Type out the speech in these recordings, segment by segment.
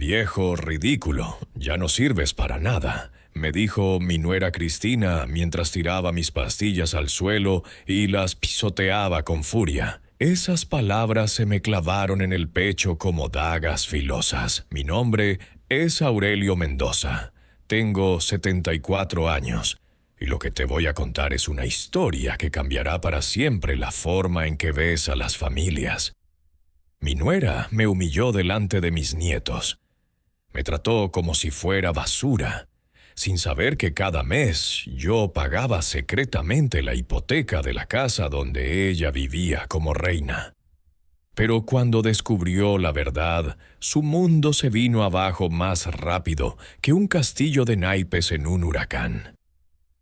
«Viejo ridículo, ya no sirves para nada», me dijo mi nuera Cristina mientras tiraba mis pastillas al suelo y las pisoteaba con furia. Esas palabras se me clavaron en el pecho como dagas filosas. Mi nombre es Aurelio Mendoza. Tengo 74 años. Y lo que te voy a contar es una historia que cambiará para siempre la forma en que ves a las familias. Mi nuera me humilló delante de mis nietos. Me trató como si fuera basura, sin saber que cada mes yo pagaba secretamente la hipoteca de la casa donde ella vivía como reina. Pero cuando descubrió la verdad, su mundo se vino abajo más rápido que un castillo de naipes en un huracán.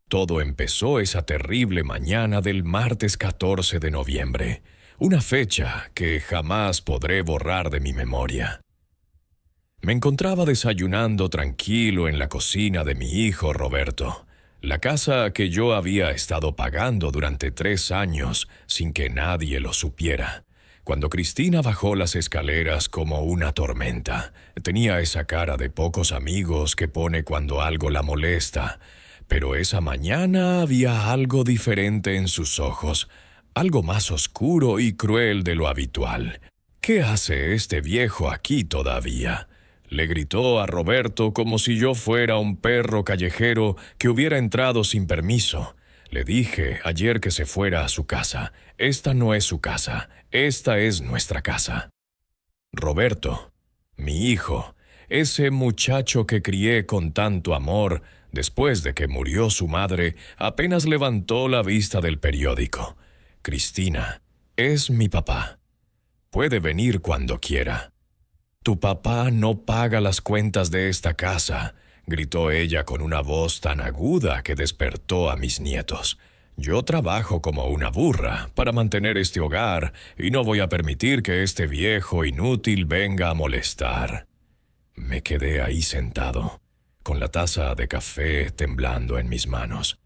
Todo empezó esa terrible mañana del martes 14 de noviembre, una fecha que jamás podré borrar de mi memoria. Me encontraba desayunando tranquilo en la cocina de mi hijo Roberto, la casa que yo había estado pagando durante 3 años sin que nadie lo supiera, cuando Cristina bajó las escaleras como una tormenta. Tenía esa cara de pocos amigos que pone cuando algo la molesta, pero esa mañana había algo diferente en sus ojos, algo más oscuro y cruel de lo habitual. ¿Qué hace este viejo aquí todavía?, le gritó a Roberto como si yo fuera un perro callejero que hubiera entrado sin permiso. Le dije ayer que se fuera a su casa. Esta no es su casa, esta es nuestra casa. Roberto, mi hijo, ese muchacho que crié con tanto amor, después de que murió su madre, apenas levantó la vista del periódico. Cristina, es mi papá. Puede venir cuando quiera. «Tu papá no paga las cuentas de esta casa», gritó ella con una voz tan aguda que despertó a mis nietos. «Yo trabajo como una burra para mantener este hogar y no voy a permitir que este viejo inútil venga a molestar». Me quedé ahí sentado, con la taza de café temblando en mis manos.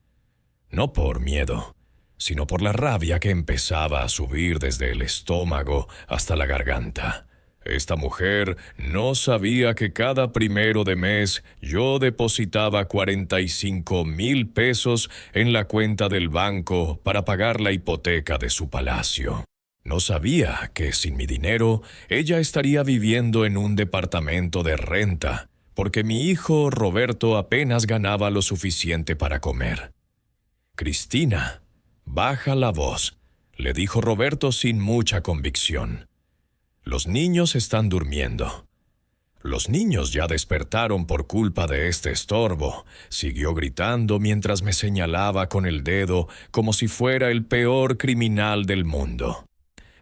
No por miedo, sino por la rabia que empezaba a subir desde el estómago hasta la garganta. Esta mujer no sabía que cada 1 de mes yo depositaba 45,000 pesos en la cuenta del banco para pagar la hipoteca de su palacio. No sabía que sin mi dinero ella estaría viviendo en un departamento de renta, porque mi hijo Roberto apenas ganaba lo suficiente para comer. «Cristina, baja la voz», le dijo Roberto sin mucha convicción. «Los niños están durmiendo». «Los niños ya despertaron por culpa de este estorbo», siguió gritando mientras me señalaba con el dedo como si fuera el peor criminal del mundo.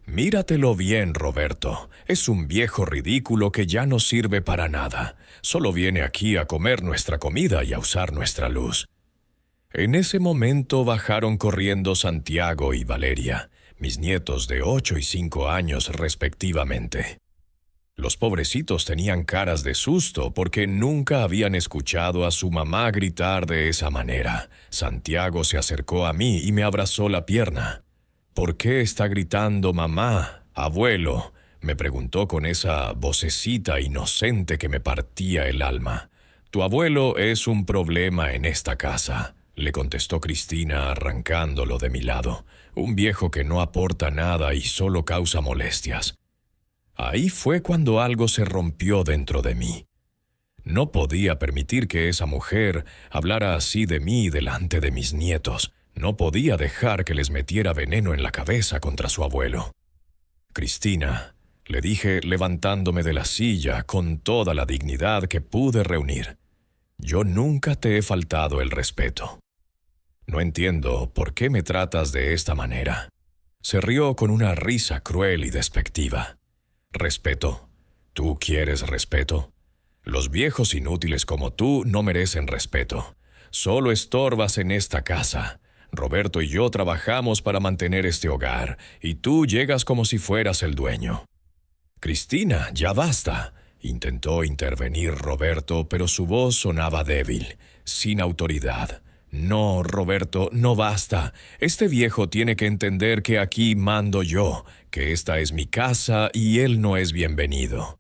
«Míratelo bien, Roberto. Es un viejo ridículo que ya no sirve para nada. Solo viene aquí a comer nuestra comida y a usar nuestra luz». En ese momento bajaron corriendo Santiago y Valeria, mis nietos de 8 y 5 años respectivamente. Los pobrecitos tenían caras de susto porque nunca habían escuchado a su mamá gritar de esa manera. Santiago se acercó a mí y me abrazó la pierna. «¿Por qué está gritando mamá, abuelo?», me preguntó con esa vocecita inocente que me partía el alma. «Tu abuelo es un problema en esta casa», le contestó Cristina arrancándolo de mi lado. «Un viejo que no aporta nada y solo causa molestias». Ahí fue cuando algo se rompió dentro de mí. No podía permitir que esa mujer hablara así de mí delante de mis nietos. No podía dejar que les metiera veneno en la cabeza contra su abuelo. «Cristina», le dije levantándome de la silla con toda la dignidad que pude reunir, «yo nunca te he faltado el respeto. No entiendo por qué me tratas de esta manera». Se rió con una risa cruel y despectiva. «¿Respeto? ¿Tú quieres respeto? Los viejos inútiles como tú no merecen respeto. Solo estorbas en esta casa. Roberto y yo trabajamos para mantener este hogar, y tú llegas como si fueras el dueño». «Cristina, ya basta», intentó intervenir Roberto, pero su voz sonaba débil, sin autoridad. «No, Roberto, no basta. Este viejo tiene que entender que aquí mando yo, que esta es mi casa y él no es bienvenido».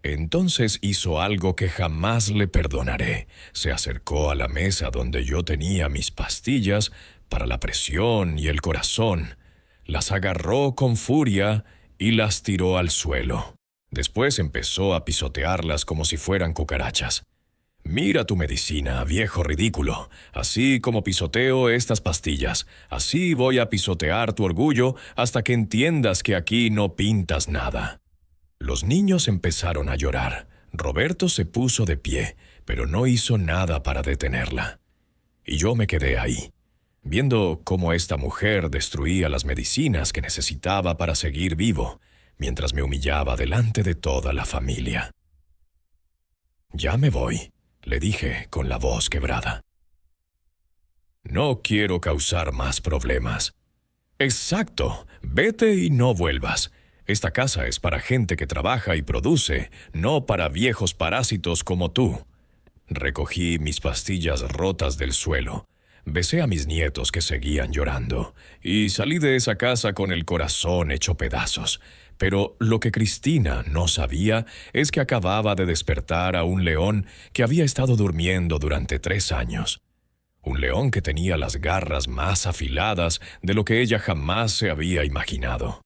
Entonces hizo algo que jamás le perdonaré. Se acercó a la mesa donde yo tenía mis pastillas para la presión y el corazón. Las agarró con furia y las tiró al suelo. Después empezó a pisotearlas como si fueran cucarachas. «Mira tu medicina, viejo ridículo. Así como pisoteo estas pastillas, así voy a pisotear tu orgullo hasta que entiendas que aquí no pintas nada». Los niños empezaron a llorar. Roberto se puso de pie, pero no hizo nada para detenerla. Y yo me quedé ahí, viendo cómo esta mujer destruía las medicinas que necesitaba para seguir vivo, mientras me humillaba delante de toda la familia. «Ya me voy», le dije con la voz quebrada. «No quiero causar más problemas». «Exacto, vete y no vuelvas. Esta casa es para gente que trabaja y produce, no para viejos parásitos como tú». Recogí mis pastillas rotas del suelo, besé a mis nietos que seguían llorando, y salí de esa casa con el corazón hecho pedazos. Pero lo que Cristina no sabía es que acababa de despertar a un león que había estado durmiendo durante 3 años. Un león que tenía las garras más afiladas de lo que ella jamás se había imaginado.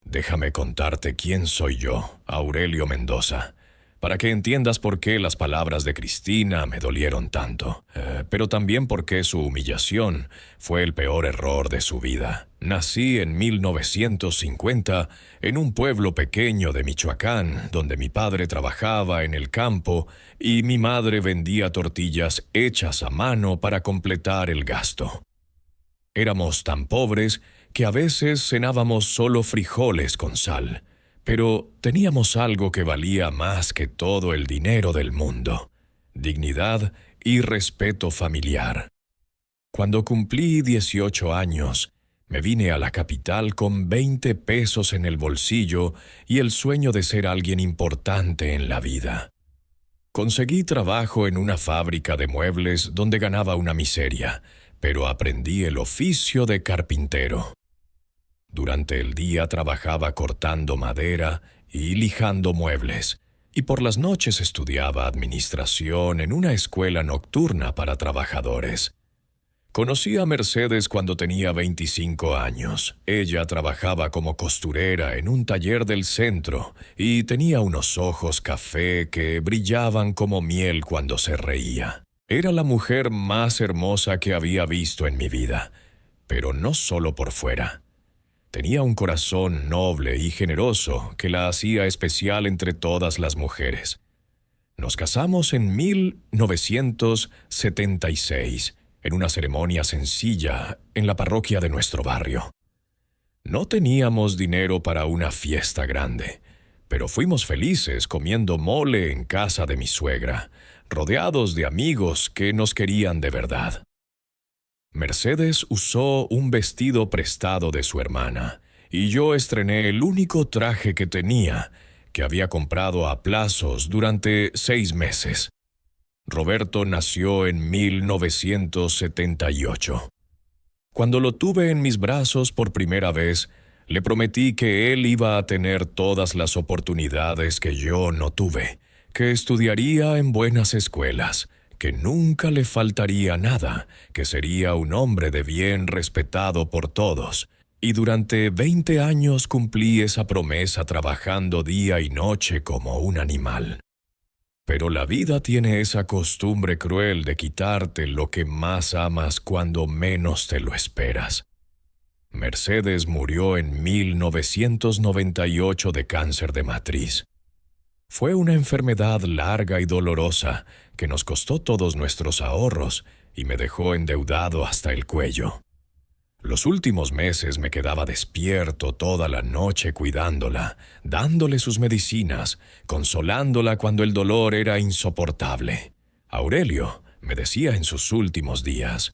Déjame contarte quién soy yo, Aurelio Mendoza, para que entiendas por qué las palabras de Cristina me dolieron tanto, pero también por qué su humillación fue el peor error de su vida. Nací en 1950 en un pueblo pequeño de Michoacán, donde mi padre trabajaba en el campo y mi madre vendía tortillas hechas a mano para completar el gasto. Éramos tan pobres que a veces cenábamos solo frijoles con sal. Pero teníamos algo que valía más que todo el dinero del mundo: dignidad y respeto familiar. Cuando cumplí 18 años, me vine a la capital con 20 pesos en el bolsillo y el sueño de ser alguien importante en la vida. Conseguí trabajo en una fábrica de muebles donde ganaba una miseria, pero aprendí el oficio de carpintero. Durante el día trabajaba cortando madera y lijando muebles, y por las noches estudiaba administración en una escuela nocturna para trabajadores. Conocí a Mercedes cuando tenía 25 años. Ella trabajaba como costurera en un taller del centro y tenía unos ojos café que brillaban como miel cuando se reía. Era la mujer más hermosa que había visto en mi vida, pero no solo por fuera. Tenía un corazón noble y generoso que la hacía especial entre todas las mujeres. Nos casamos en 1976, en una ceremonia sencilla en la parroquia de nuestro barrio. No teníamos dinero para una fiesta grande, pero fuimos felices comiendo mole en casa de mi suegra, rodeados de amigos que nos querían de verdad. Mercedes usó un vestido prestado de su hermana, y yo estrené el único traje que tenía, que había comprado a plazos durante 6 meses. Roberto nació en 1978. Cuando lo tuve en mis brazos por primera vez, le prometí que él iba a tener todas las oportunidades que yo no tuve, que estudiaría en buenas escuelas, que nunca le faltaría nada, que sería un hombre de bien respetado por todos. Y durante 20 años cumplí esa promesa trabajando día y noche como un animal. Pero la vida tiene esa costumbre cruel de quitarte lo que más amas cuando menos te lo esperas. Mercedes murió en 1998 de cáncer de matriz. Fue una enfermedad larga y dolorosa que nos costó todos nuestros ahorros y me dejó endeudado hasta el cuello. Los últimos meses me quedaba despierto toda la noche cuidándola, dándole sus medicinas, consolándola cuando el dolor era insoportable. Aurelio me decía en sus últimos días: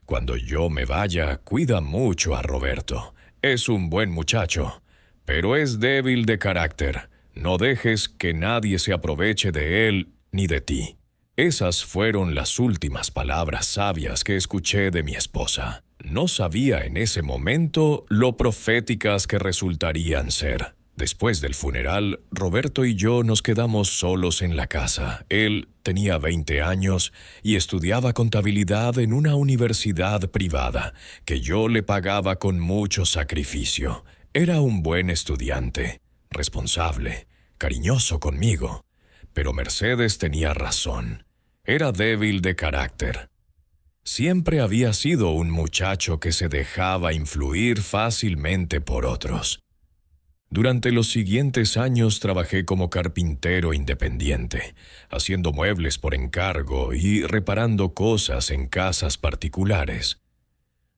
«Cuando yo me vaya, cuida mucho a Roberto. Es un buen muchacho, pero es débil de carácter. No dejes que nadie se aproveche de él ni de ti». Esas fueron las últimas palabras sabias que escuché de mi esposa. No sabía en ese momento lo proféticas que resultarían ser. Después del funeral, Roberto y yo nos quedamos solos en la casa. Él tenía 20 años y estudiaba contabilidad en una universidad privada que yo le pagaba con mucho sacrificio. Era un buen estudiante, responsable, cariñoso conmigo. Pero Mercedes tenía razón. Era débil de carácter. Siempre había sido un muchacho que se dejaba influir fácilmente por otros. Durante los siguientes años trabajé como carpintero independiente, haciendo muebles por encargo y reparando cosas en casas particulares.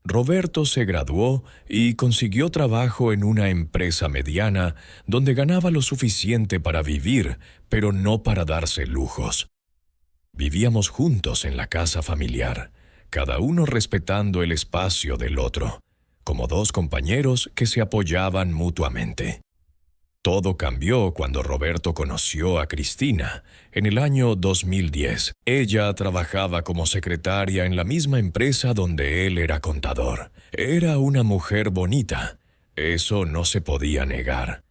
Roberto se graduó y consiguió trabajo en una empresa mediana donde ganaba lo suficiente para vivir, pero no para darse lujos. Vivíamos juntos en la casa familiar, cada uno respetando el espacio del otro, como dos compañeros que se apoyaban mutuamente. Todo cambió cuando Roberto conoció a Cristina, en el año 2010. Ella trabajaba como secretaria en la misma empresa donde él era contador. Era una mujer bonita, eso no se podía negar.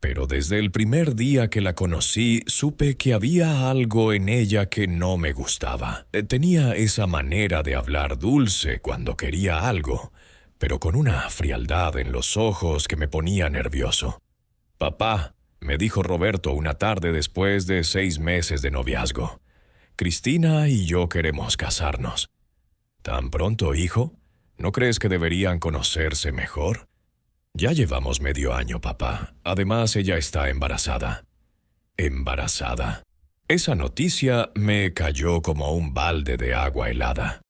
Pero desde el primer día que la conocí, supe que había algo en ella que no me gustaba. Tenía esa manera de hablar dulce cuando quería algo, pero con una frialdad en los ojos que me ponía nervioso. «Papá», me dijo Roberto una tarde después de 6 meses de noviazgo, «Cristina y yo queremos casarnos». «¿Tan pronto, hijo? ¿No crees que deberían conocerse mejor?» «Ya llevamos medio año, papá. Además, ella está embarazada». «¿Embarazada?» Esa noticia me cayó como un balde de agua helada.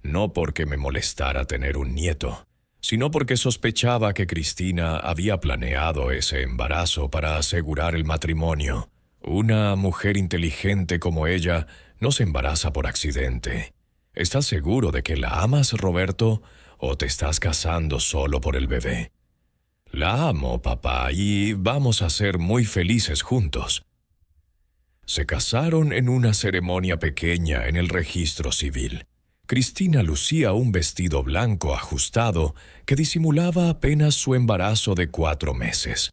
No porque me molestara tener un nieto, sino porque sospechaba que Cristina había planeado ese embarazo para asegurar el matrimonio. Una mujer inteligente como ella no se embaraza por accidente. ¿Estás seguro de que la amas, Roberto, o te estás casando solo por el bebé? La amo, papá, y vamos a ser muy felices juntos. Se casaron en una ceremonia pequeña en el registro civil. Cristina lucía un vestido blanco ajustado que disimulaba apenas su embarazo de 4 meses.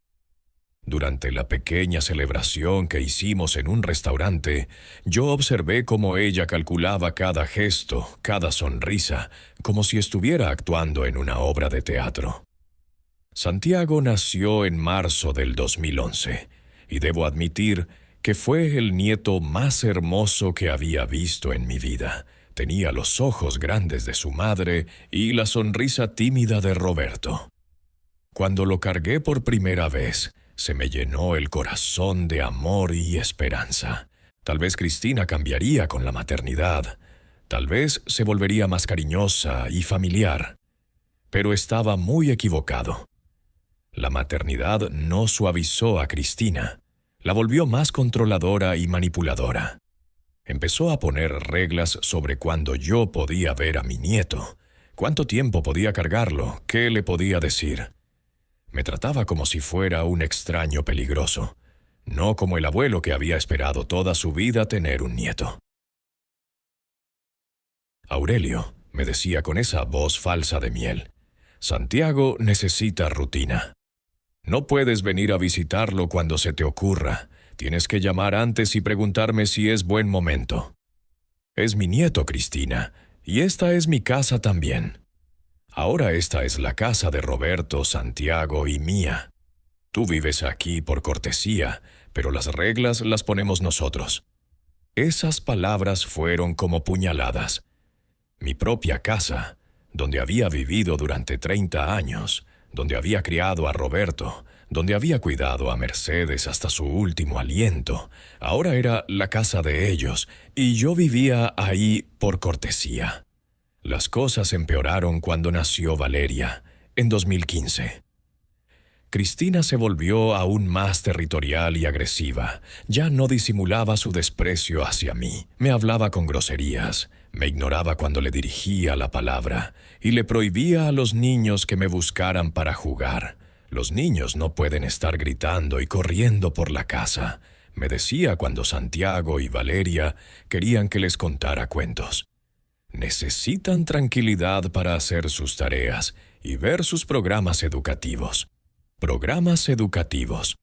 Durante la pequeña celebración que hicimos en un restaurante, yo observé cómo ella calculaba cada gesto, cada sonrisa, como si estuviera actuando en una obra de teatro. Santiago nació en marzo del 2011, y debo admitir que fue el nieto más hermoso que había visto en mi vida. Tenía los ojos grandes de su madre y la sonrisa tímida de Roberto. Cuando lo cargué por primera vez, se me llenó el corazón de amor y esperanza. Tal vez Cristina cambiaría con la maternidad. Tal vez se volvería más cariñosa y familiar. Pero estaba muy equivocado. La maternidad no suavizó a Cristina. La volvió más controladora y manipuladora. Empezó a poner reglas sobre cuándo yo podía ver a mi nieto, cuánto tiempo podía cargarlo, qué le podía decir. Me trataba como si fuera un extraño peligroso, no como el abuelo que había esperado toda su vida tener un nieto. «Aurelio», me decía con esa voz falsa de miel, «Santiago necesita rutina. No puedes venir a visitarlo cuando se te ocurra. Tienes que llamar antes y preguntarme si es buen momento. Es mi nieto, Cristina, y esta es mi casa también. Ahora esta es la casa de Roberto, Santiago y mía. Tú vives aquí por cortesía, pero las reglas las ponemos nosotros». Esas palabras fueron como puñaladas. Mi propia casa, donde había vivido durante 30 años, donde había criado a Roberto, donde había cuidado a Mercedes hasta su último aliento, ahora era la casa de ellos, y yo vivía ahí por cortesía. Las cosas empeoraron cuando nació Valeria, en 2015. Cristina se volvió aún más territorial y agresiva. Ya no disimulaba su desprecio hacia mí. Me hablaba con groserías, me ignoraba cuando le dirigía la palabra, y le prohibía a los niños que me buscaran para jugar. «Los niños no pueden estar gritando y corriendo por la casa», me decía cuando Santiago y Valeria querían que les contara cuentos. «Necesitan tranquilidad para hacer sus tareas y ver sus programas educativos. programas educativos.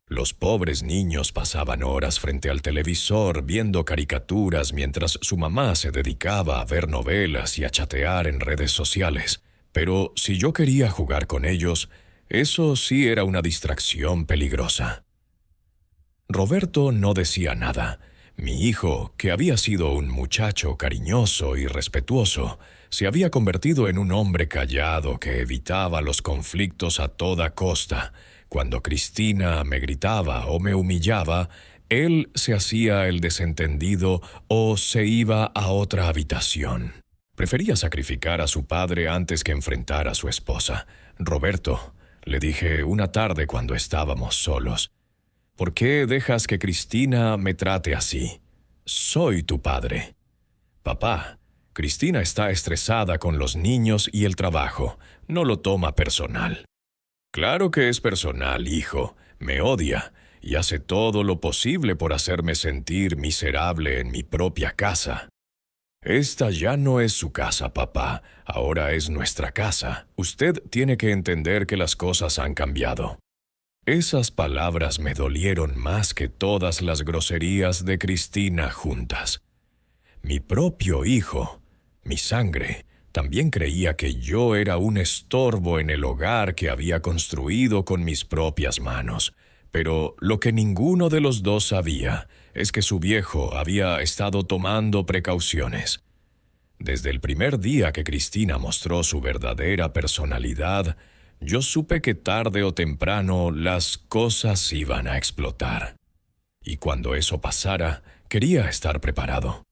Los pobres niños pasaban horas frente al televisor viendo caricaturas mientras su mamá se dedicaba a ver novelas y a chatear en redes sociales. Pero si yo quería jugar con ellos, eso sí era una distracción peligrosa. Roberto no decía nada. Mi hijo, que había sido un muchacho cariñoso y respetuoso, se había convertido en un hombre callado que evitaba los conflictos a toda costa. Cuando Cristina me gritaba o me humillaba, él se hacía el desentendido o se iba a otra habitación. Prefería sacrificar a su padre antes que enfrentar a su esposa. Roberto, le dije una tarde cuando estábamos solos, ¿por qué dejas que Cristina me trate así? Soy tu padre. Papá, Cristina está estresada con los niños y el trabajo. No lo toma personal. Claro que es personal, hijo. Me odia y hace todo lo posible por hacerme sentir miserable en mi propia casa. Esta ya no es su casa, papá. Ahora es nuestra casa. Usted tiene que entender que las cosas han cambiado. Esas palabras me dolieron más que todas las groserías de Cristina juntas. Mi propio hijo, mi sangre, también creía que yo era un estorbo en el hogar que había construido con mis propias manos. Pero lo que ninguno de los dos sabía es que su viejo había estado tomando precauciones. Desde el primer día que Cristina mostró su verdadera personalidad, yo supe que tarde o temprano las cosas iban a explotar. Y cuando eso pasara, quería estar preparado.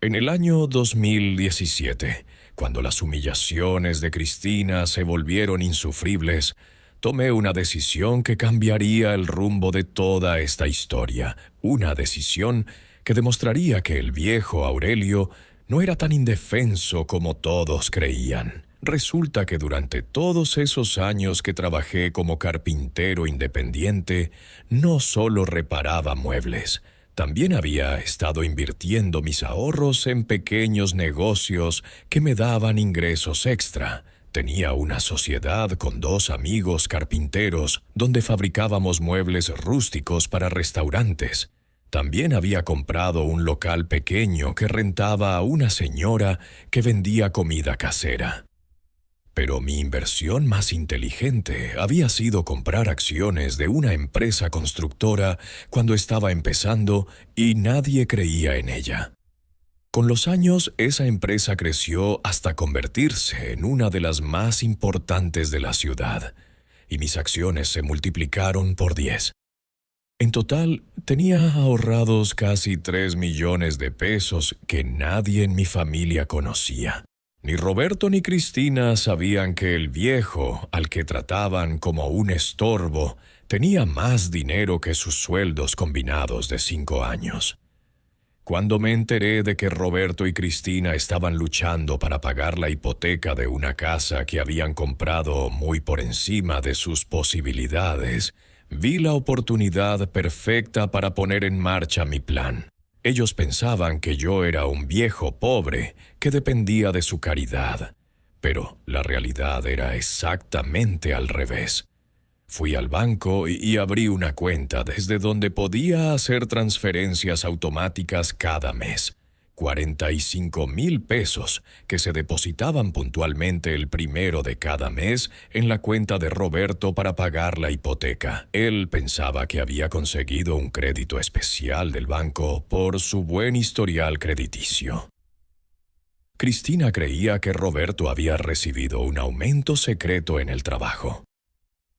En el año 2017, cuando las humillaciones de Cristina se volvieron insufribles, tomé una decisión que cambiaría el rumbo de toda esta historia. Una decisión que demostraría que el viejo Aurelio no era tan indefenso como todos creían. Resulta que durante todos esos años que trabajé como carpintero independiente, no solo reparaba muebles, también había estado invirtiendo mis ahorros en pequeños negocios que me daban ingresos extra. Tenía una sociedad con 2 amigos carpinteros donde fabricábamos muebles rústicos para restaurantes. También había comprado un local pequeño que rentaba a una señora que vendía comida casera. Pero mi inversión más inteligente había sido comprar acciones de una empresa constructora cuando estaba empezando y nadie creía en ella. Con los años, esa empresa creció hasta convertirse en una de las más importantes de la ciudad, y mis acciones se multiplicaron por 10. En total, tenía ahorrados casi 3 millones de pesos que nadie en mi familia conocía. Ni Roberto ni Cristina sabían que el viejo, al que trataban como un estorbo, tenía más dinero que sus sueldos combinados de 5 años. Cuando me enteré de que Roberto y Cristina estaban luchando para pagar la hipoteca de una casa que habían comprado muy por encima de sus posibilidades, vi la oportunidad perfecta para poner en marcha mi plan. Ellos pensaban que yo era un viejo pobre que dependía de su caridad, pero la realidad era exactamente al revés. Fui al banco y abrí una cuenta desde donde podía hacer transferencias automáticas cada mes. 45,000 pesos que se depositaban puntualmente el primero de cada mes en la cuenta de Roberto para pagar la hipoteca. Él pensaba que había conseguido un crédito especial del banco por su buen historial crediticio. Cristina creía que Roberto había recibido un aumento secreto en el trabajo.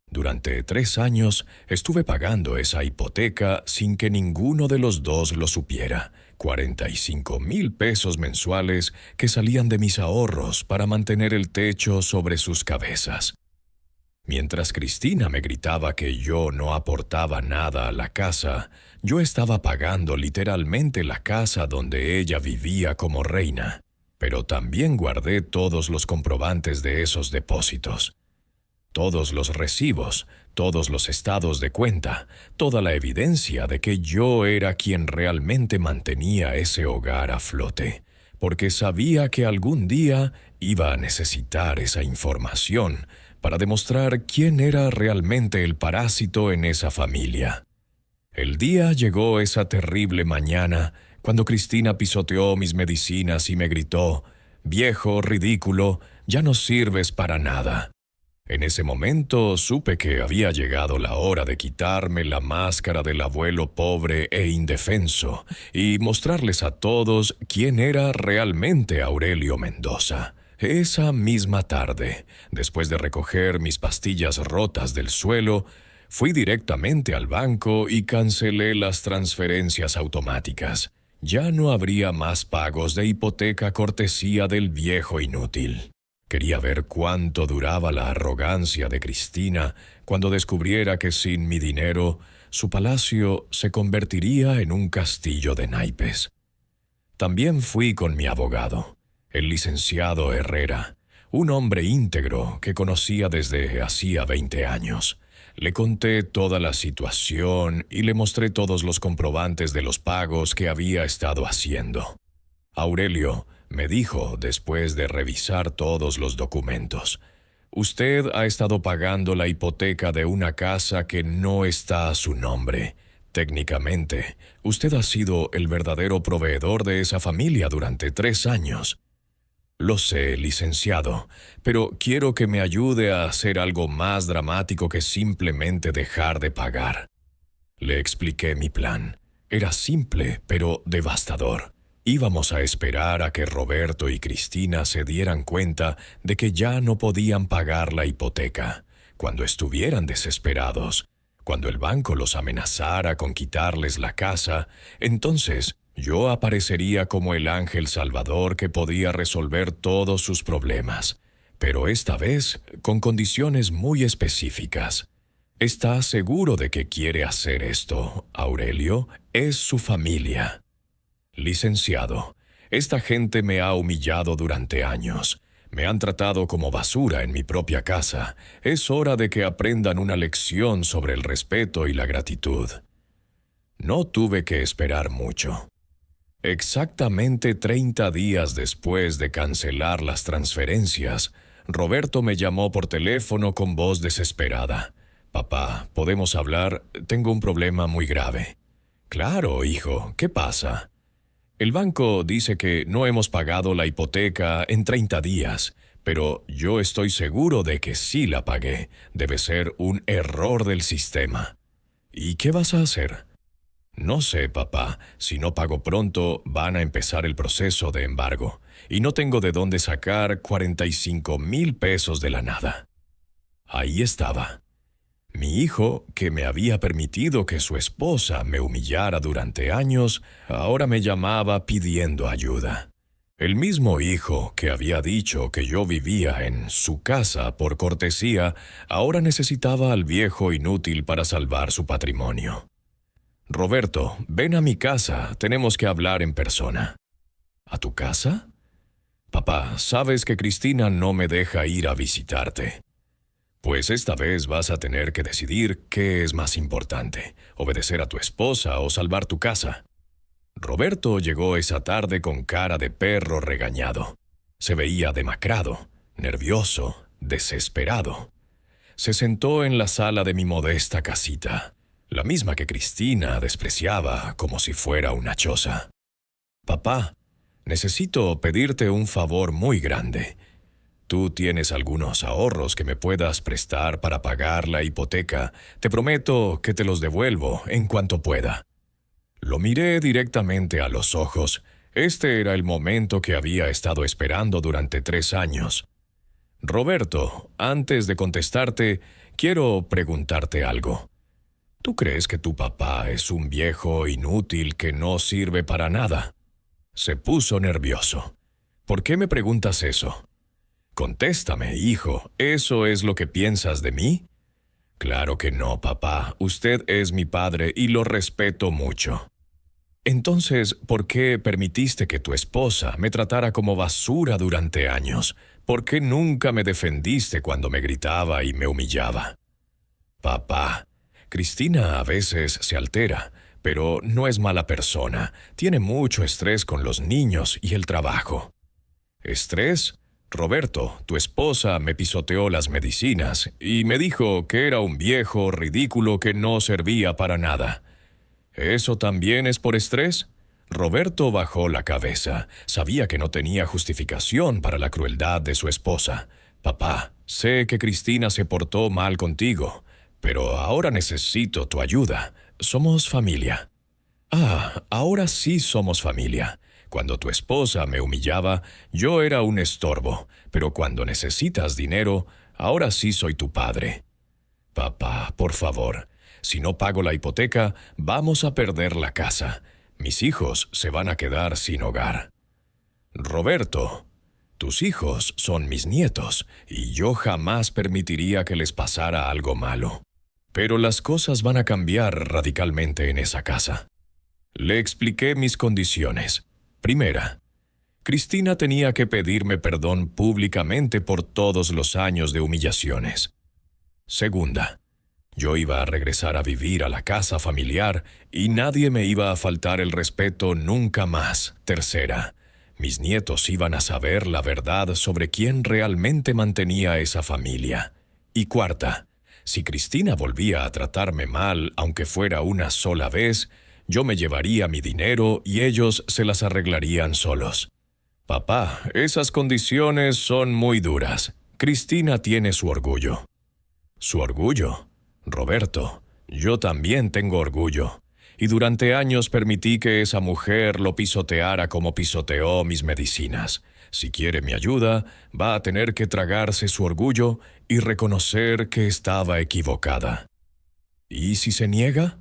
Durante 3 años estuve pagando esa hipoteca sin que ninguno de los dos lo supiera. 45,000 pesos mensuales que salían de mis ahorros para mantener el techo sobre sus cabezas. Mientras Cristina me gritaba que yo no aportaba nada a la casa, yo estaba pagando literalmente la casa donde ella vivía como reina. Pero también guardé todos los comprobantes de esos depósitos. Todos los recibos, todos los estados de cuenta, toda la evidencia de que yo era quien realmente mantenía ese hogar a flote, porque sabía que algún día iba a necesitar esa información para demostrar quién era realmente el parásito en esa familia. El día llegó esa terrible mañana, cuando Cristina pisoteó mis medicinas y me gritó: «Viejo, ridículo, ya no sirves para nada». En ese momento supe que había llegado la hora de quitarme la máscara del abuelo pobre e indefenso y mostrarles a todos quién era realmente Aurelio Mendoza. Esa misma tarde, después de recoger mis pastillas rotas del suelo, fui directamente al banco y cancelé las transferencias automáticas. Ya no habría más pagos de hipoteca cortesía del viejo inútil. Quería ver cuánto duraba la arrogancia de Cristina cuando descubriera que sin mi dinero, su palacio se convertiría en un castillo de naipes. También fui con mi abogado, el licenciado Herrera, un hombre íntegro que conocía desde hacía 20 años. Le conté toda la situación y le mostré todos los comprobantes de los pagos que había estado haciendo. Aurelio me dijo, después de revisar todos los documentos: «Usted ha estado pagando la hipoteca de una casa que no está a su nombre. Técnicamente, usted ha sido el verdadero proveedor de esa familia durante 3 años». «Lo sé, licenciado, pero quiero que me ayude a hacer algo más dramático que simplemente dejar de pagar». Le expliqué mi plan. Era simple, pero devastador. Íbamos a esperar a que Roberto y Cristina se dieran cuenta de que ya no podían pagar la hipoteca. Cuando estuvieran desesperados, cuando el banco los amenazara con quitarles la casa, entonces yo aparecería como el ángel salvador que podía resolver todos sus problemas. Pero esta vez con condiciones muy específicas. ¿Está seguro de que quiere hacer esto, Aurelio? Es su familia. Licenciado, esta gente me ha humillado durante años. Me han tratado como basura en mi propia casa. Es hora de que aprendan una lección sobre el respeto y la gratitud. No tuve que esperar mucho. Exactamente 30 días después de cancelar las transferencias, Roberto me llamó por teléfono con voz desesperada. «Papá, ¿podemos hablar? Tengo un problema muy grave». «Claro, hijo, ¿qué pasa?» «El banco dice que no hemos pagado la hipoteca en 30 días, pero yo estoy seguro de que sí la pagué. Debe ser un error del sistema». «¿Y qué vas a hacer?» «No sé, papá. Si no pago pronto, van a empezar el proceso de embargo. Y no tengo de dónde sacar 45,000 pesos de la nada». Ahí estaba. Mi hijo, que me había permitido que su esposa me humillara durante años, ahora me llamaba pidiendo ayuda. El mismo hijo que había dicho que yo vivía en su casa por cortesía, ahora necesitaba al viejo inútil para salvar su patrimonio. «Roberto, ven a mi casa, tenemos que hablar en persona». «¿A tu casa?» «Papá, sabes que Cristina no me deja ir a visitarte». «Pues esta vez vas a tener que decidir qué es más importante, obedecer a tu esposa o salvar tu casa». Roberto llegó esa tarde con cara de perro regañado. Se veía demacrado, nervioso, desesperado. Se sentó en la sala de mi modesta casita, la misma que Cristina despreciaba como si fuera una choza. «Papá, necesito pedirte un favor muy grande. Tú tienes algunos ahorros que me puedas prestar para pagar la hipoteca. Te prometo que te los devuelvo en cuanto pueda». Lo miré directamente a los ojos. Este era el momento que había estado esperando durante 3 años. «Roberto, antes de contestarte, quiero preguntarte algo. ¿Tú crees que tu papá es un viejo inútil que no sirve para nada?» Se puso nervioso. «¿Por qué me preguntas eso?» «Contéstame, hijo, ¿eso es lo que piensas de mí?» «Claro que no, papá. Usted es mi padre y lo respeto mucho». «Entonces, ¿por qué permitiste que tu esposa me tratara como basura durante años? ¿Por qué nunca me defendiste cuando me gritaba y me humillaba?» «Papá, Cristina a veces se altera, pero no es mala persona. Tiene mucho estrés con los niños y el trabajo». «¿Estrés? Roberto, tu esposa me pisoteó las medicinas y me dijo que era un viejo ridículo que no servía para nada. ¿Eso también es por estrés? Roberto bajó la cabeza. Sabía que no tenía justificación para la crueldad de su esposa. Papá, sé que Cristina se portó mal contigo, pero ahora necesito tu ayuda. Somos familia. Ah, ahora sí somos familia. Cuando tu esposa me humillaba, yo era un estorbo, pero cuando necesitas dinero, ahora sí soy tu padre. Papá, por favor, si no pago la hipoteca, vamos a perder la casa. Mis hijos se van a quedar sin hogar. Roberto, tus hijos son mis nietos, y yo jamás permitiría que les pasara algo malo. Pero las cosas van a cambiar radicalmente en esa casa. Le expliqué mis condiciones. Primera, Cristina tenía que pedirme perdón públicamente por todos los años de humillaciones. Segunda, yo iba a regresar a vivir a la casa familiar y nadie me iba a faltar el respeto nunca más. Tercera, mis nietos iban a saber la verdad sobre quién realmente mantenía esa familia. Y cuarta, si Cristina volvía a tratarme mal, aunque fuera una sola vez, yo me llevaría mi dinero y ellos se las arreglarían solos. Papá, esas condiciones son muy duras. Cristina tiene su orgullo. ¿Su orgullo? Roberto, yo también tengo orgullo. Y durante años permití que esa mujer lo pisoteara como pisoteó mis medicinas. Si quiere mi ayuda, va a tener que tragarse su orgullo y reconocer que estaba equivocada. ¿Y si se niega?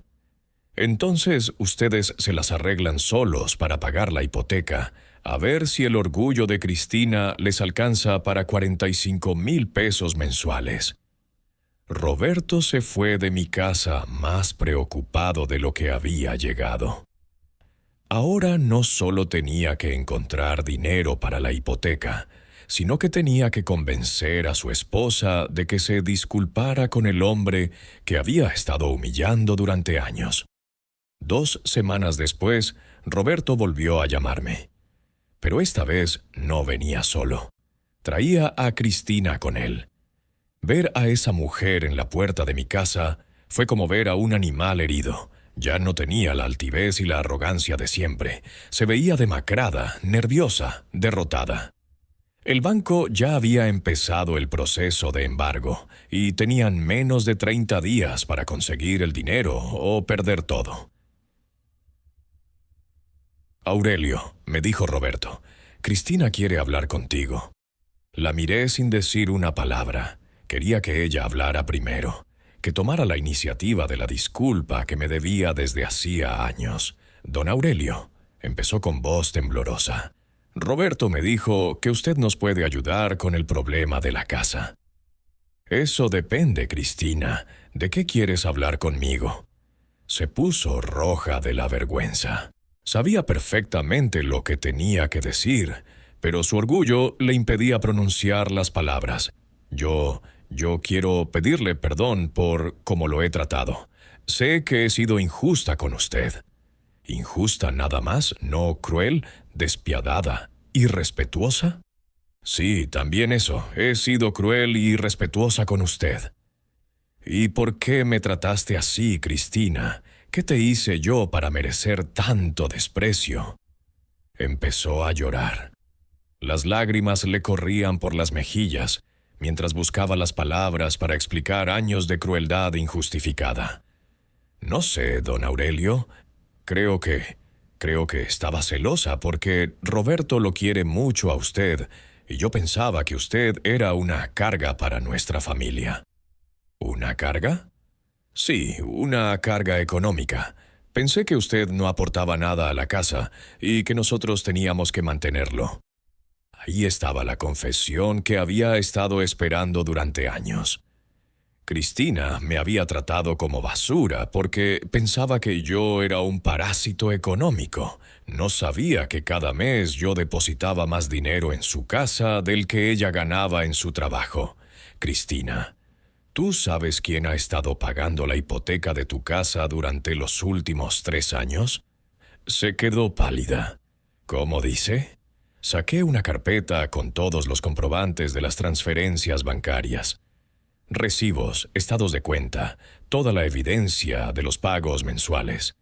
Entonces ustedes se las arreglan solos para pagar la hipoteca, a ver si el orgullo de Cristina les alcanza para 45,000 pesos mensuales. Roberto se fue de mi casa más preocupado de lo que había llegado. Ahora no solo tenía que encontrar dinero para la hipoteca, sino que tenía que convencer a su esposa de que se disculpara con el hombre que había estado humillando durante años. 2 semanas después, Roberto volvió a llamarme. Pero esta vez no venía solo. Traía a Cristina con él. Ver a esa mujer en la puerta de mi casa fue como ver a un animal herido. Ya no tenía la altivez y la arrogancia de siempre. Se veía demacrada, nerviosa, derrotada. El banco ya había empezado el proceso de embargo y tenían menos de 30 días para conseguir el dinero o perder todo. Aurelio, me dijo Roberto, Cristina quiere hablar contigo. La miré sin decir una palabra. Quería que ella hablara primero, que tomara la iniciativa de la disculpa que me debía desde hacía años. Don Aurelio, empezó con voz temblorosa. Roberto me dijo que usted nos puede ayudar con el problema de la casa. Eso depende, Cristina. ¿De qué quieres hablar conmigo? Se puso roja de la vergüenza. Sabía perfectamente lo que tenía que decir, pero su orgullo le impedía pronunciar las palabras. Yo quiero pedirle perdón por cómo lo he tratado. Sé que he sido injusta con usted. ¿Injusta nada más? ¿No cruel, despiadada, irrespetuosa? Sí, también eso. He sido cruel y irrespetuosa con usted. ¿Y por qué me trataste así, Cristina? ¿Qué te hice yo para merecer tanto desprecio? Empezó a llorar. Las lágrimas le corrían por las mejillas, mientras buscaba las palabras para explicar años de crueldad injustificada. No sé, don Aurelio, creo que estaba celosa porque Roberto lo quiere mucho a usted y yo pensaba que usted era una carga para nuestra familia. ¿Una carga? Sí, una carga económica. Pensé que usted no aportaba nada a la casa y que nosotros teníamos que mantenerlo. Ahí estaba la confesión que había estado esperando durante años. Cristina me había tratado como basura porque pensaba que yo era un parásito económico. No sabía que cada mes yo depositaba más dinero en su casa del que ella ganaba en su trabajo. Cristina, ¿tú sabes quién ha estado pagando la hipoteca de tu casa durante los últimos 3 años? Se quedó pálida. ¿Cómo dice? Saqué una carpeta con todos los comprobantes de las transferencias bancarias. Recibos, estados de cuenta, toda la evidencia de los pagos mensuales.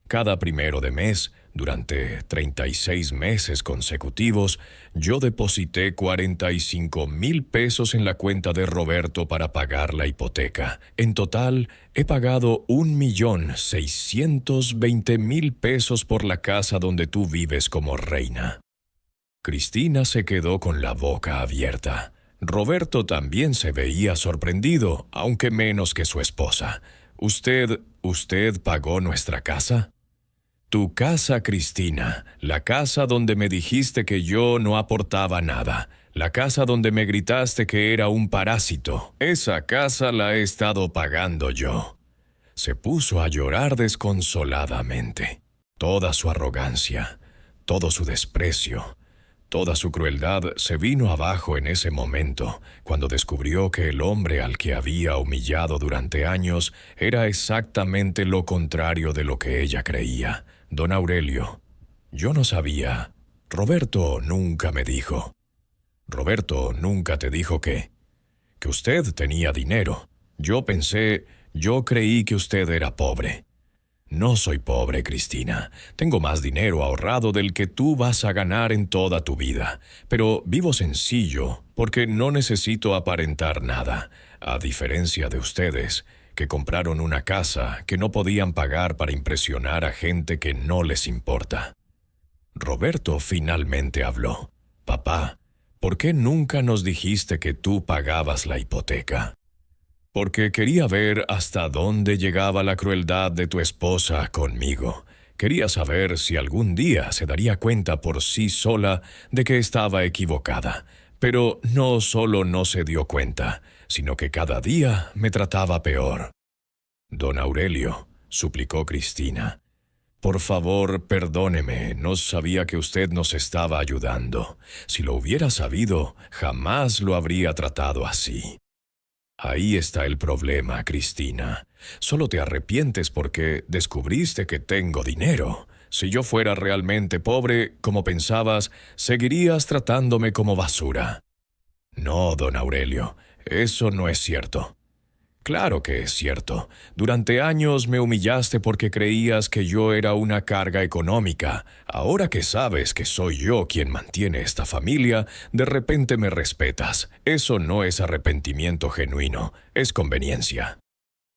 Cada primero de mes, durante 36 meses consecutivos, yo deposité 45,000 pesos en la cuenta de Roberto para pagar la hipoteca. En total, he pagado 1,620,000 pesos por la casa donde tú vives como reina. Cristina se quedó con la boca abierta. Roberto también se veía sorprendido, aunque menos que su esposa. ¿Usted pagó nuestra casa? Tu casa, Cristina, la casa donde me dijiste que yo no aportaba nada, la casa donde me gritaste que era un parásito. Esa casa la he estado pagando yo. Se puso a llorar desconsoladamente. Toda su arrogancia, todo su desprecio, toda su crueldad se vino abajo en ese momento, cuando descubrió que el hombre al que había humillado durante años era exactamente lo contrario de lo que ella creía. Don Aurelio, yo no sabía. Roberto nunca me dijo. Roberto nunca te dijo que usted tenía dinero. Yo creí que usted era pobre. No soy pobre, Cristina. Tengo más dinero ahorrado del que tú vas a ganar en toda tu vida. Pero vivo sencillo, porque no necesito aparentar nada, a diferencia de ustedes, que compraron una casa que no podían pagar para impresionar a gente que no les importa. Roberto finalmente habló. Papá, ¿por qué nunca nos dijiste que tú pagabas la hipoteca? Porque quería ver hasta dónde llegaba la crueldad de tu esposa conmigo. Quería saber si algún día se daría cuenta por sí sola de que estaba equivocada. Pero no solo no se dio cuenta, sino que cada día me trataba peor. Don Aurelio, suplicó Cristina, por favor, perdóneme, no sabía que usted nos estaba ayudando. Si lo hubiera sabido, jamás lo habría tratado así. Ahí está el problema, Cristina. Solo te arrepientes porque descubriste que tengo dinero. Si yo fuera realmente pobre, como pensabas, seguirías tratándome como basura. No, don Aurelio, eso no es cierto. Claro que es cierto. Durante años me humillaste porque creías que yo era una carga económica. Ahora que sabes que soy yo quien mantiene esta familia, de repente me respetas. Eso no es arrepentimiento genuino, es conveniencia.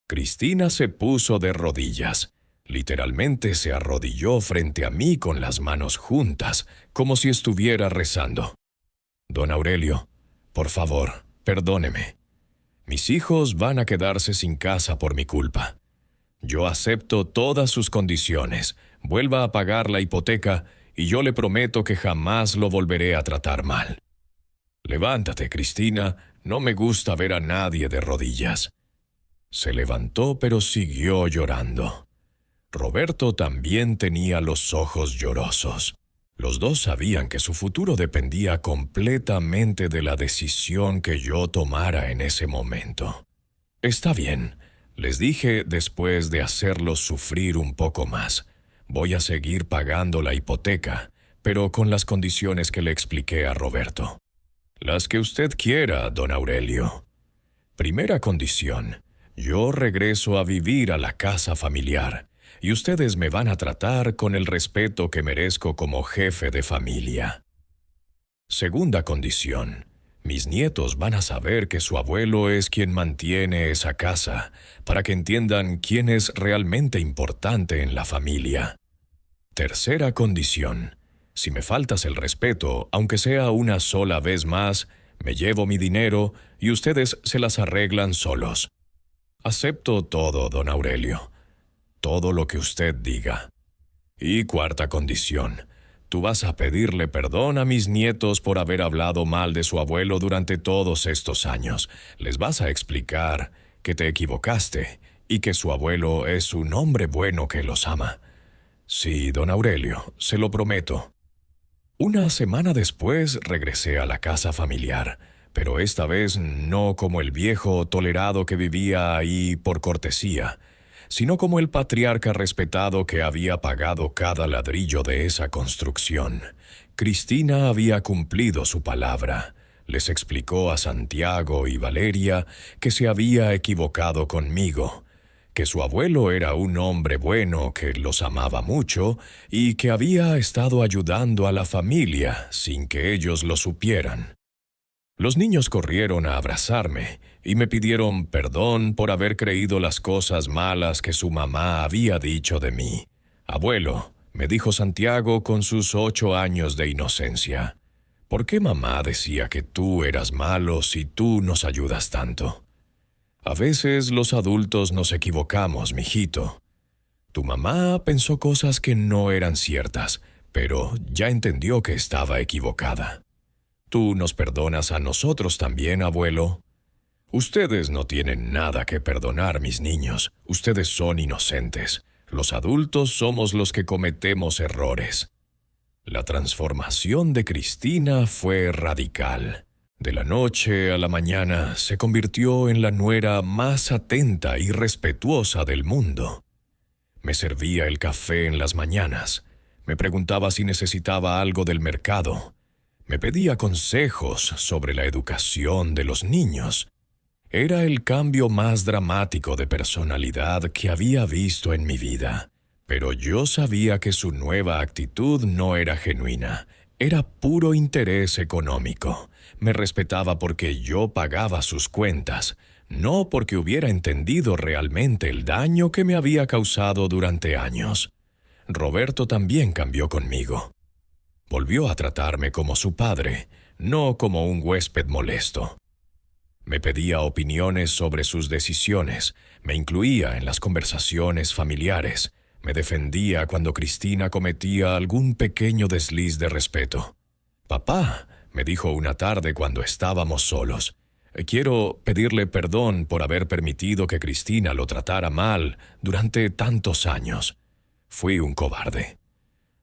Cristina se puso de rodillas. Literalmente se arrodilló frente a mí con las manos juntas, como si estuviera rezando. Don Aurelio, por favor, perdóneme. Mis hijos van a quedarse sin casa por mi culpa. Yo acepto todas sus condiciones. Vuelva a pagar la hipoteca y yo le prometo que jamás lo volveré a tratar mal. Levántate, Cristina. No me gusta ver a nadie de rodillas. Se levantó, pero siguió llorando. Roberto también tenía los ojos llorosos. Los dos sabían que su futuro dependía completamente de la decisión que yo tomara en ese momento. Está bien, les dije después de hacerlos sufrir un poco más. Voy a seguir pagando la hipoteca, pero con las condiciones que le expliqué a Roberto. Las que usted quiera, don Aurelio. Primera condición, yo regreso a vivir a la casa familiar. Y ustedes me van a tratar con el respeto que merezco como jefe de familia. Segunda condición, mis nietos van a saber que su abuelo es quien mantiene esa casa, para que entiendan quién es realmente importante en la familia. Tercera condición, si me faltas el respeto, aunque sea una sola vez más, me llevo mi dinero y ustedes se las arreglan solos. Acepto todo, don Aurelio. Todo lo que usted diga. Y cuarta condición, tú vas a pedirle perdón a mis nietos por haber hablado mal de su abuelo durante todos estos años. Les vas a explicar que te equivocaste y que su abuelo es un hombre bueno que los ama. Sí, don Aurelio, se lo prometo. Una semana después regresé a la casa familiar, pero esta vez no como el viejo tolerado que vivía ahí por cortesía, sino como el patriarca respetado que había pagado cada ladrillo de esa construcción, Cristina había cumplido su palabra. Les explicó a Santiago y Valeria que se había equivocado conmigo, que su abuelo era un hombre bueno que los amaba mucho y que había estado ayudando a la familia sin que ellos lo supieran. Los niños corrieron a abrazarme y me pidieron perdón por haber creído las cosas malas que su mamá había dicho de mí. «Abuelo», me dijo Santiago con sus 8 años de inocencia, «¿por qué mamá decía que tú eras malo si tú nos ayudas tanto?» «A veces los adultos nos equivocamos, mijito. Tu mamá pensó cosas que no eran ciertas, pero ya entendió que estaba equivocada. Tú nos perdonas a nosotros también, abuelo». «Ustedes no tienen nada que perdonar, mis niños. Ustedes son inocentes. Los adultos somos los que cometemos errores». La transformación de Cristina fue radical. De la noche a la mañana se convirtió en la nuera más atenta y respetuosa del mundo. Me servía el café en las mañanas. Me preguntaba si necesitaba algo del mercado. Me pedía consejos sobre la educación de los niños. Era el cambio más dramático de personalidad que había visto en mi vida. Pero yo sabía que su nueva actitud no era genuina. Era puro interés económico. Me respetaba porque yo pagaba sus cuentas, no porque hubiera entendido realmente el daño que me había causado durante años. Roberto también cambió conmigo. Volvió a tratarme como su padre, no como un huésped molesto. Me pedía opiniones sobre sus decisiones, me incluía en las conversaciones familiares, me defendía cuando Cristina cometía algún pequeño desliz de respeto. «Papá», me dijo una tarde cuando estábamos solos, «quiero pedirle perdón por haber permitido que Cristina lo tratara mal durante tantos años. Fui un cobarde.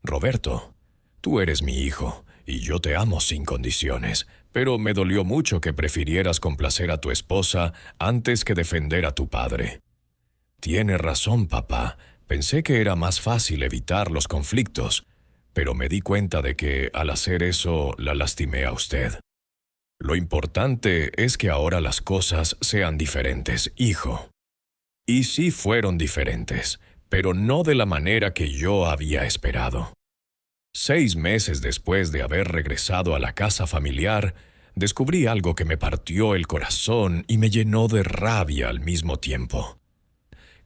Roberto, tú eres mi hijo y yo te amo sin condiciones, pero me dolió mucho que prefirieras complacer a tu esposa antes que defender a tu padre». «Tiene razón, papá. Pensé que era más fácil evitar los conflictos, pero me di cuenta de que al hacer eso la lastimé a usted. Lo importante es que ahora las cosas sean diferentes, hijo». Y sí fueron diferentes, pero no de la manera que yo había esperado. 6 meses después de haber regresado a la casa familiar, descubrí algo que me partió el corazón y me llenó de rabia al mismo tiempo.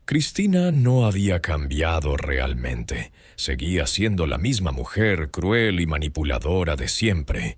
Cristina no había cambiado realmente. Seguía siendo la misma mujer cruel y manipuladora de siempre,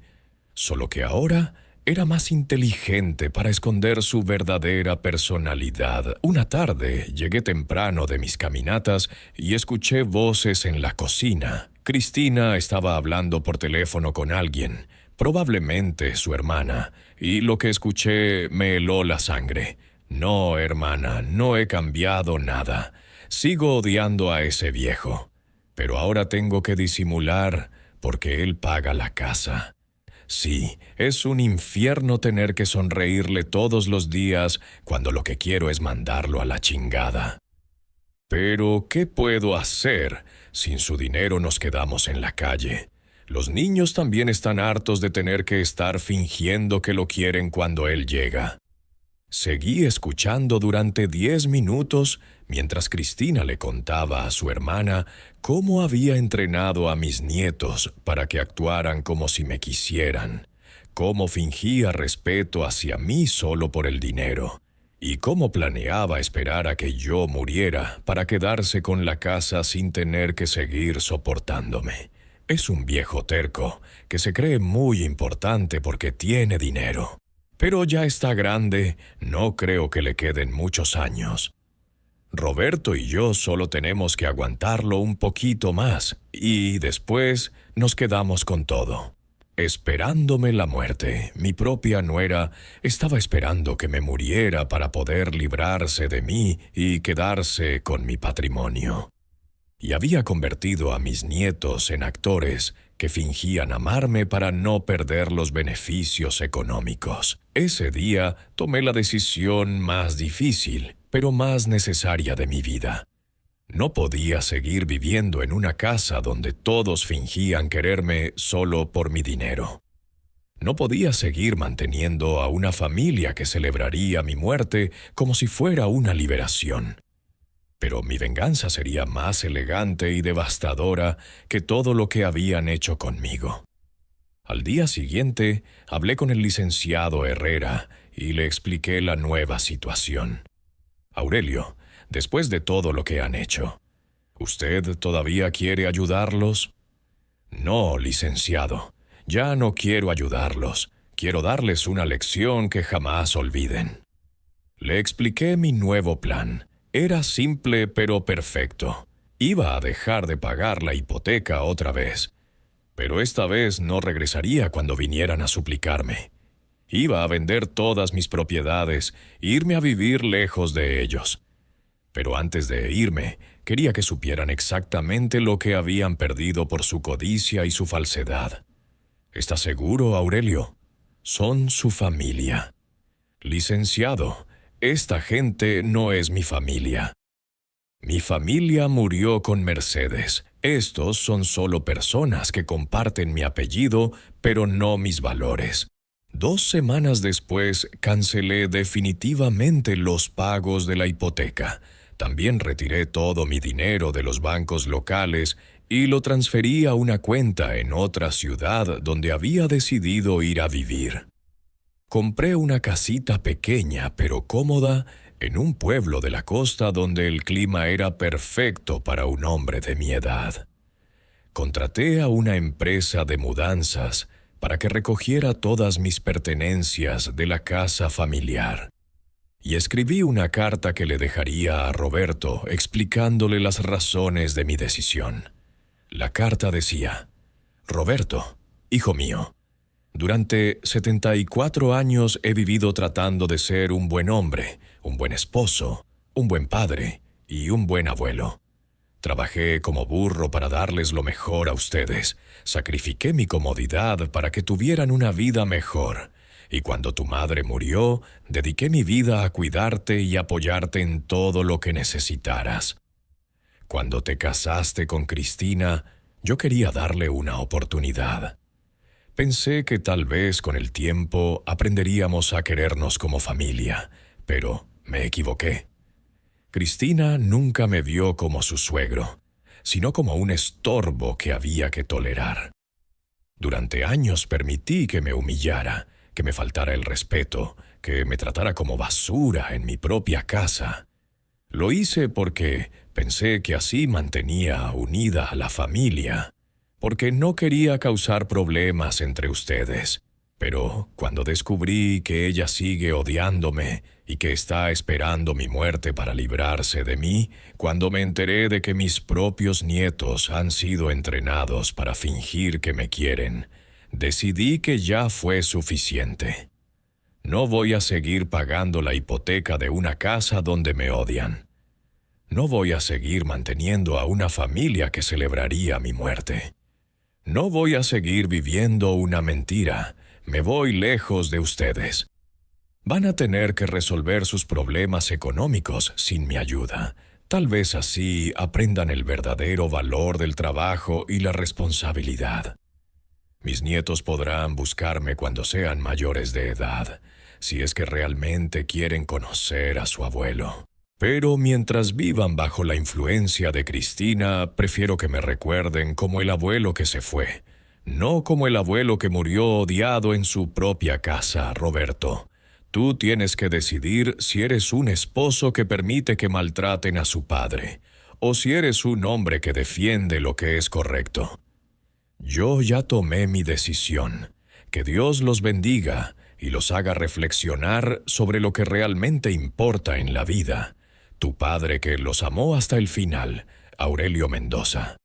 solo que ahora era más inteligente para esconder su verdadera personalidad. Una tarde llegué temprano de mis caminatas y escuché voces en la cocina. Cristina estaba hablando por teléfono con alguien, probablemente su hermana, y lo que escuché me heló la sangre. «No, hermana, no he cambiado nada. Sigo odiando a ese viejo. Pero ahora tengo que disimular porque él paga la casa. Sí, es un infierno tener que sonreírle todos los días cuando lo que quiero es mandarlo a la chingada. Pero, ¿qué puedo hacer? Sin su dinero nos quedamos en la calle. Los niños también están hartos de tener que estar fingiendo que lo quieren cuando él llega». Seguí escuchando durante 10 minutos mientras Cristina le contaba a su hermana cómo había entrenado a mis nietos para que actuaran como si me quisieran, cómo fingía respeto hacia mí solo por el dinero, y cómo planeaba esperar a que yo muriera para quedarse con la casa sin tener que seguir soportándome. Es un viejo terco que se cree muy importante porque tiene dinero. Pero ya está grande, no creo que le queden muchos años. Roberto y yo solo tenemos que aguantarlo un poquito más y después nos quedamos con todo. Esperándome la muerte, mi propia nuera estaba esperando que me muriera para poder librarse de mí y quedarse con mi patrimonio. Y había convertido a mis nietos en actores que fingían amarme para no perder los beneficios económicos. Ese día tomé la decisión más difícil, pero más necesaria de mi vida. No podía seguir viviendo en una casa donde todos fingían quererme solo por mi dinero. No podía seguir manteniendo a una familia que celebraría mi muerte como si fuera una liberación. Pero mi venganza sería más elegante y devastadora que todo lo que habían hecho conmigo. Al día siguiente, hablé con el licenciado Herrera y le expliqué la nueva situación. Aurelio, después de todo lo que han hecho, ¿usted todavía quiere ayudarlos? No, licenciado, ya no quiero ayudarlos. Quiero darles una lección que jamás olviden. Le expliqué mi nuevo plan. Era simple pero perfecto. Iba a dejar de pagar la hipoteca otra vez, pero esta vez no regresaría cuando vinieran a suplicarme. Iba a vender todas mis propiedades e irme a vivir lejos de ellos. Pero antes de irme, quería que supieran exactamente lo que habían perdido por su codicia y su falsedad. ¿Está seguro, Aurelio? Son su familia. Licenciado, esta gente no es mi familia. Mi familia murió con Mercedes. Estos son solo personas que comparten mi apellido, pero no mis valores. 2 semanas después, cancelé definitivamente los pagos de la hipoteca. También retiré todo mi dinero de los bancos locales y lo transferí a una cuenta en otra ciudad donde había decidido ir a vivir. Compré una casita pequeña pero cómoda en un pueblo de la costa donde el clima era perfecto para un hombre de mi edad. Contraté a una empresa de mudanzas para que recogiera todas mis pertenencias de la casa familiar. Y escribí una carta que le dejaría a Roberto explicándole las razones de mi decisión. La carta decía: Roberto, hijo mío, durante 74 años he vivido tratando de ser un buen hombre, un buen esposo, un buen padre y un buen abuelo. Trabajé como burro para darles lo mejor a ustedes. Sacrifiqué mi comodidad para que tuvieran una vida mejor. Y cuando tu madre murió, dediqué mi vida a cuidarte y apoyarte en todo lo que necesitaras. Cuando te casaste con Cristina, yo quería darle una oportunidad. Pensé que tal vez con el tiempo aprenderíamos a querernos como familia, pero me equivoqué. Cristina nunca me vio como su suegro, sino como un estorbo que había que tolerar. Durante años permití que me humillara, que me faltara el respeto, que me tratara como basura en mi propia casa. Lo hice porque pensé que así mantenía unida a la familia, porque no quería causar problemas entre ustedes. Pero cuando descubrí que ella sigue odiándome y que está esperando mi muerte para librarse de mí, cuando me enteré de que mis propios nietos han sido entrenados para fingir que me quieren, decidí que ya fue suficiente. No voy a seguir pagando la hipoteca de una casa donde me odian. No voy a seguir manteniendo a una familia que celebraría mi muerte. No voy a seguir viviendo una mentira. Me voy lejos de ustedes. Van a tener que resolver sus problemas económicos sin mi ayuda. Tal vez así aprendan el verdadero valor del trabajo y la responsabilidad. Mis nietos podrán buscarme cuando sean mayores de edad, si es que realmente quieren conocer a su abuelo. Pero mientras vivan bajo la influencia de Cristina, prefiero que me recuerden como el abuelo que se fue, no como el abuelo que murió odiado en su propia casa, Roberto. Tú tienes que decidir si eres un esposo que permite que maltraten a su padre, o si eres un hombre que defiende lo que es correcto. Yo ya tomé mi decisión. Que Dios los bendiga y los haga reflexionar sobre lo que realmente importa en la vida. Tu padre que los amó hasta el final, Aurelio Mendoza.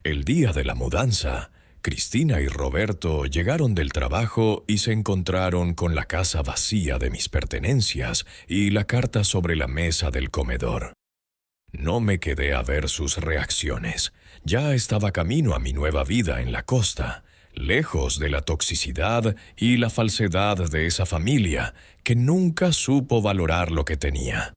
El día de la mudanza, Cristina y Roberto llegaron del trabajo y se encontraron con la casa vacía de mis pertenencias y la carta sobre la mesa del comedor. No me quedé a ver sus reacciones. Ya estaba camino a mi nueva vida en la costa, lejos de la toxicidad y la falsedad de esa familia que nunca supo valorar lo que tenía.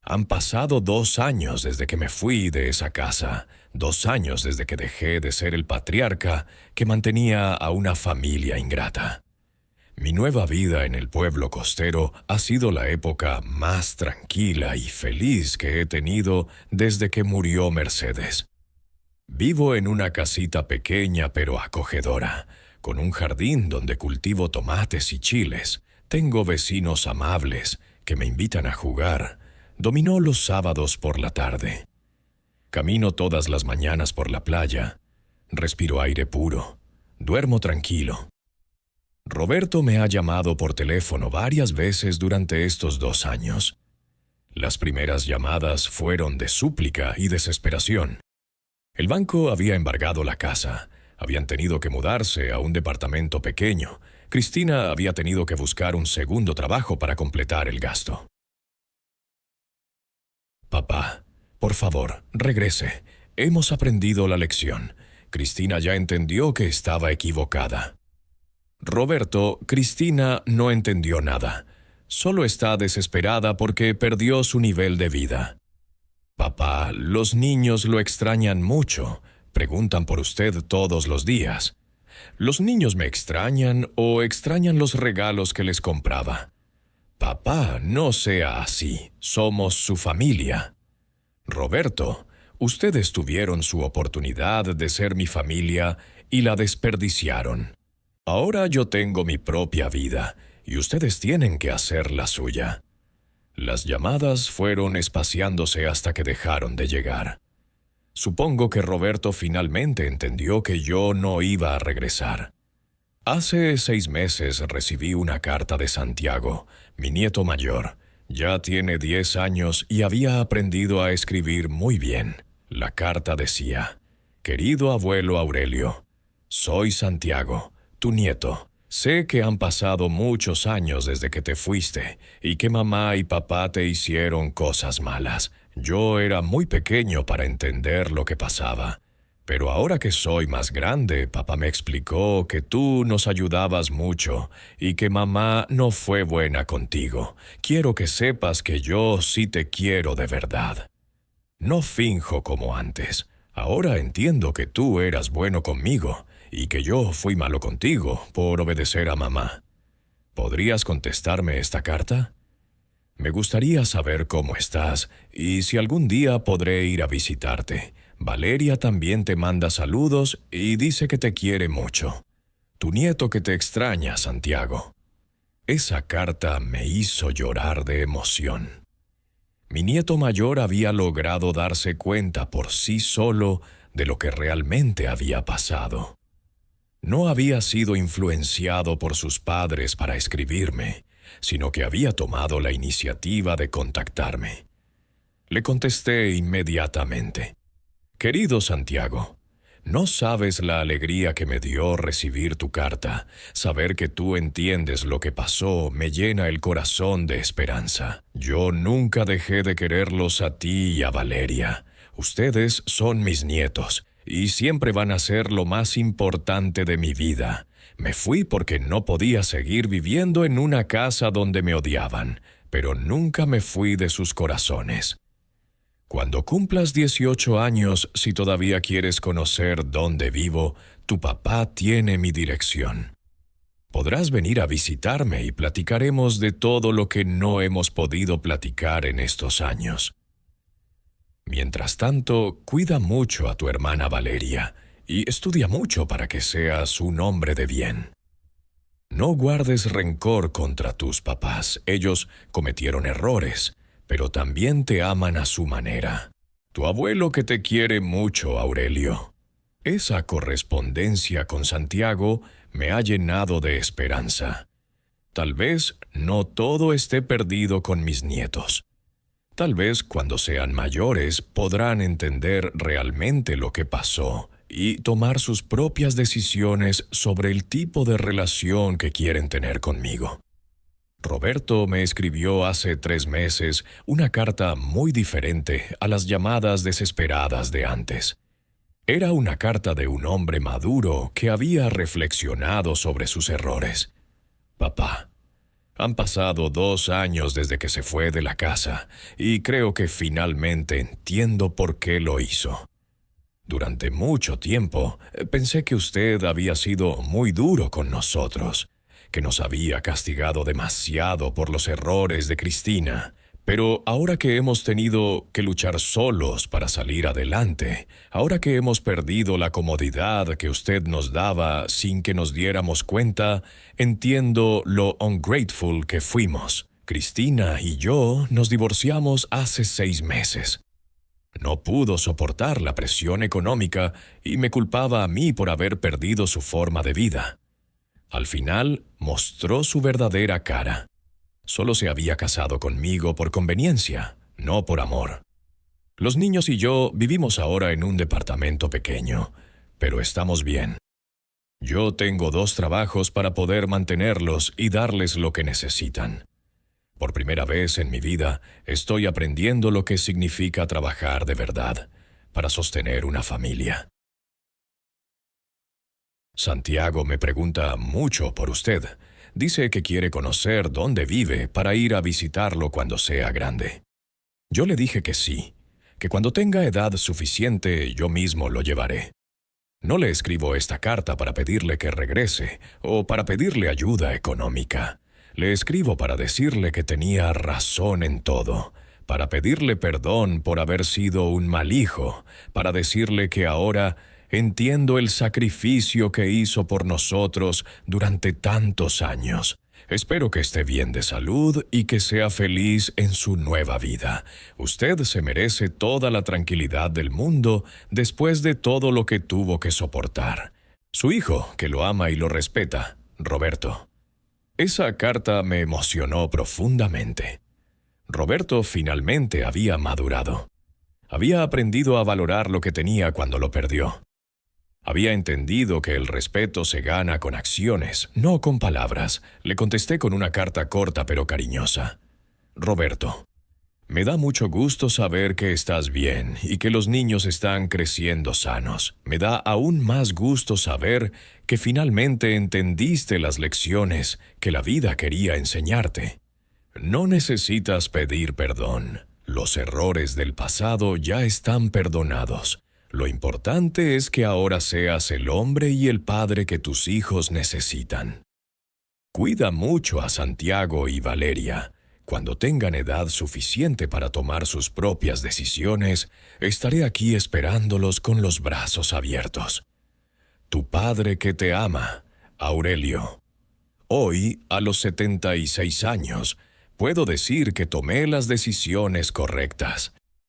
Han pasado 2 años desde que me fui de esa casa, 2 años desde que dejé de ser el patriarca que mantenía a una familia ingrata. Mi nueva vida en el pueblo costero ha sido la época más tranquila y feliz que he tenido desde que murió Mercedes. Vivo en una casita pequeña pero acogedora, con un jardín donde cultivo tomates y chiles. Tengo vecinos amables que me invitan a jugar. Dominó los sábados por la tarde. Camino todas las mañanas por la playa. Respiro aire puro. Duermo tranquilo. Roberto me ha llamado por teléfono varias veces durante estos 2 años. Las primeras llamadas fueron de súplica y desesperación. El banco había embargado la casa. Habían tenido que mudarse a un departamento pequeño. Cristina había tenido que buscar un segundo trabajo para completar el gasto. Papá, por favor, regrese. Hemos aprendido la lección. Cristina ya entendió que estaba equivocada. Roberto, Cristina no entendió nada. Solo está desesperada porque perdió su nivel de vida. Papá, los niños lo extrañan mucho. Preguntan por usted todos los días. ¿Los niños me extrañan o extrañan los regalos que les compraba? Papá, no sea así. Somos su familia. Roberto, ustedes tuvieron su oportunidad de ser mi familia y la desperdiciaron. Ahora yo tengo mi propia vida y ustedes tienen que hacer la suya. Las llamadas fueron espaciándose hasta que dejaron de llegar. Supongo que Roberto finalmente entendió que yo no iba a regresar. Hace 6 meses recibí una carta de Santiago, mi nieto mayor. Ya tiene 10 años y había aprendido a escribir muy bien. La carta decía: «Querido abuelo Aurelio, soy Santiago, tu nieto. Sé que han pasado muchos años desde que te fuiste y que mamá y papá te hicieron cosas malas. Yo era muy pequeño para entender lo que pasaba. Pero ahora que soy más grande, papá me explicó que tú nos ayudabas mucho y que mamá no fue buena contigo. Quiero que sepas que yo sí te quiero de verdad. No finjo como antes. Ahora entiendo que tú eras bueno conmigo y que yo fui malo contigo por obedecer a mamá. ¿Podrías contestarme esta carta? Me gustaría saber cómo estás y si algún día podré ir a visitarte. Valeria también te manda saludos y dice que te quiere mucho. Tu nieto que te extraña, Santiago». Esa carta me hizo llorar de emoción. Mi nieto mayor había logrado darse cuenta por sí solo de lo que realmente había pasado. No había sido influenciado por sus padres para escribirme, sino que había tomado la iniciativa de contactarme. Le contesté inmediatamente: «Querido Santiago, no sabes la alegría que me dio recibir tu carta. Saber que tú entiendes lo que pasó me llena el corazón de esperanza. Yo nunca dejé de quererlos a ti y a Valeria. Ustedes son mis nietos y siempre van a ser lo más importante de mi vida. Me fui porque no podía seguir viviendo en una casa donde me odiaban, pero nunca me fui de sus corazones. Cuando cumplas 18 años, si todavía quieres conocer dónde vivo, tu papá tiene mi dirección. Podrás venir a visitarme y platicaremos de todo lo que no hemos podido platicar en estos años. Mientras tanto, cuida mucho a tu hermana Valeria y estudia mucho para que seas un hombre de bien. No guardes rencor contra tus papás. Ellos cometieron errores, pero también te aman a su manera. Tu abuelo que te quiere mucho, Aurelio». Esa correspondencia con Santiago me ha llenado de esperanza. Tal vez no todo esté perdido con mis nietos. Tal vez cuando sean mayores podrán entender realmente lo que pasó y tomar sus propias decisiones sobre el tipo de relación que quieren tener conmigo. Roberto me escribió hace 3 meses una carta muy diferente a las llamadas desesperadas de antes. Era una carta de un hombre maduro que había reflexionado sobre sus errores. «Papá, Han pasado 2 años desde que se fue de la casa, y creo que finalmente entiendo por qué lo hizo. Durante mucho tiempo, pensé que usted había sido muy duro con nosotros, que nos había castigado demasiado por los errores de Cristina. Pero ahora que hemos tenido que luchar solos para salir adelante, ahora que hemos perdido la comodidad que usted nos daba sin que nos diéramos cuenta, entiendo lo ungrateful que fuimos. Cristina y yo nos divorciamos hace 6 meses. No pudo soportar la presión económica y me culpaba a mí por haber perdido su forma de vida. Al final, mostró su verdadera cara. Solo se había casado conmigo por conveniencia, no por amor. Los niños y yo vivimos ahora en un departamento pequeño, pero estamos bien. Yo tengo 2 trabajos para poder mantenerlos y darles lo que necesitan. Por primera vez en mi vida, estoy aprendiendo lo que significa trabajar de verdad, para sostener una familia. Santiago me pregunta mucho por usted. Dice que quiere conocer dónde vive para ir a visitarlo cuando sea grande. Yo le dije que sí, que cuando tenga edad suficiente yo mismo lo llevaré. No le escribo esta carta para pedirle que regrese o para pedirle ayuda económica. Le escribo para decirle que tenía razón en todo, para pedirle perdón por haber sido un mal hijo, para decirle que ahora entiendo el sacrificio que hizo por nosotros durante tantos años. Espero que esté bien de salud y que sea feliz en su nueva vida. Usted se merece toda la tranquilidad del mundo después de todo lo que tuvo que soportar. Su hijo, que lo ama y lo respeta, Roberto. Esa carta me emocionó profundamente. Roberto finalmente había madurado. Había aprendido a valorar lo que tenía cuando lo perdió. Había entendido que el respeto se gana con acciones, no con palabras. Le contesté con una carta corta pero cariñosa. Roberto, me da mucho gusto saber que estás bien y que los niños están creciendo sanos. Me da aún más gusto saber que finalmente entendiste las lecciones que la vida quería enseñarte. No necesitas pedir perdón. Los errores del pasado ya están perdonados. Lo importante es que ahora seas el hombre y el padre que tus hijos necesitan. Cuida mucho a Santiago y Valeria. Cuando tengan edad suficiente para tomar sus propias decisiones, estaré aquí esperándolos con los brazos abiertos. Tu padre que te ama, Aurelio. Hoy, a los 76 años, puedo decir que tomé las decisiones correctas.